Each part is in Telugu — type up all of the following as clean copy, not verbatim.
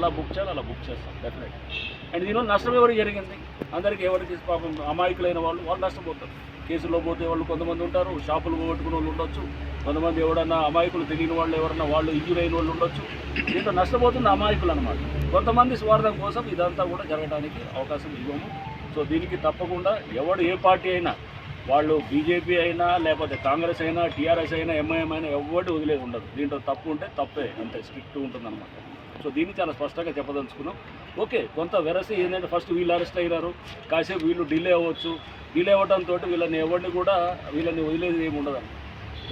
ఎలా బుక్ చేయాలో అలా బుక్ చేస్తాం డెఫినెట్. అండ్ దీనివల్ల నష్టం ఎవరికి జరిగింది? అందరికీ ఎవరికి పాపం అమాయకులైన వాళ్ళు నష్టపోతారు. కేసుల్లో పోతే వాళ్ళు కొంతమంది ఉంటారు, షాపులు పోగొట్టుకునే వాళ్ళు ఉండొచ్చు, కొంతమంది ఎవడన్నా అమాయకులు తెలియని వాళ్ళు ఎవరన్నా వాళ్ళు ఇంజూర్ అయిన వాళ్ళు ఉండొచ్చు. దీంట్లో నష్టపోతున్న అమాయకులు అనమాట. కొంతమంది స్వార్థం కోసం ఇదంతా కూడా జరగడానికి అవకాశం ఇవ్వము. సో దీనికి తప్పకుండా ఎవడు ఏ పార్టీ అయినా, వాళ్ళు బీజేపీ అయినా లేకపోతే కాంగ్రెస్ అయినా టీఆర్ఎస్ అయినా ఎంఐఎం అయినా ఎవరు వదిలేదు ఉండదు. దీంట్లో తప్పు ఉంటే తప్పే, అంతే స్ట్రిక్ట్ ఉంటుందన్నమాట. సో దీన్ని చాలా స్పష్టంగా చెప్పదలుచుకున్నాం. ఓకే, కొంత వెరసి ఏంటంటే ఫస్ట్ వీళ్ళు అరెస్ట్ అయినారు, కాసేపు వీళ్ళు డిలే అవ్వచ్చు. డిలే అవ్వడంతో వీళ్ళని వదిలేది ఏమి ఉండదు.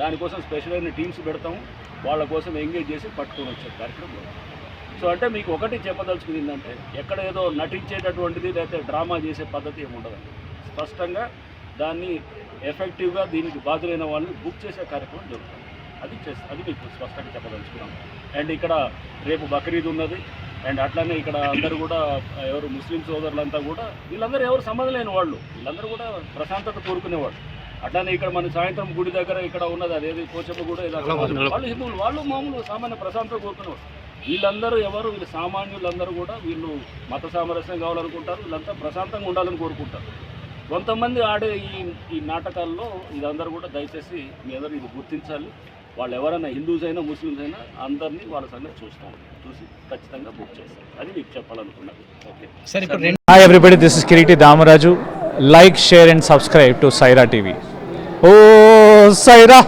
దానికోసం స్పెషల్ అయిన టీమ్స్ పెడతాము, వాళ్ళ కోసం ఎంగేజ్ చేసి పట్టుకొని వచ్చే కార్యక్రమం. సో అంటే మీకు ఒకటి చెప్పదలుచుకుంది ఏంటంటే ఎక్కడ ఏదో నటించేటటువంటిది లేకపోతే డ్రామా చేసే పద్ధతి ఏమి ఉండదండి. స్పష్టంగా దాన్ని ఎఫెక్టివ్గా దీనికి బాధ్యులైన వాళ్ళని బుక్ చేసే కార్యక్రమం జరుగుతుంది. అది మీకు స్పష్టంగా చెప్పదలుచుకున్నాం. అండ్ ఇక్కడ రేపు బక్రీద్ ఉన్నది. అండ్ అట్లానే ఇక్కడ అందరూ కూడా ఎవరు ముస్లిం సోదరులంతా కూడా వీళ్ళందరూ ఎవరు సంబంధం లేని వాళ్ళు, వీళ్ళందరూ కూడా ప్రశాంతత కోరుకునేవాళ్ళు. అట్లానే ఇక్కడ మన సాయంత్రం గుడి దగ్గర ఇక్కడ ఉన్నది అదేది పోచమ్మ కూడా వాళ్ళు హిందువులు, వాళ్ళు మామూలు సామాన్య ప్రశాంతత కోరుకునేవాళ్ళు. వీళ్ళందరూ వీళ్ళు సామాన్యులందరూ కూడా వీళ్ళు మత సామరస్యం కావాలనుకుంటారు, వీళ్ళంతా ప్రశాంతంగా ఉండాలని కోరుకుంటారు. కొంతమంది ఆడే ఈ నాటకాల్లో ఇదందరూ కూడా దయచేసి మీ అందరూ ఇది గుర్తించాలి. వాళ్ళు ఎవరైనా హిందూస్ అయినా ముస్లిమ్స్ అయినా అందరినీ వాళ్ళ సంగతి చూసి ఖచ్చితంగా బుక్ చేస్తారు. అది మీకు చెప్పాలనుకున్నది. Okay. Hi everybody, this is Kiriti Damaraju. Like, share and subscribe to Saira TV. Oh Saira!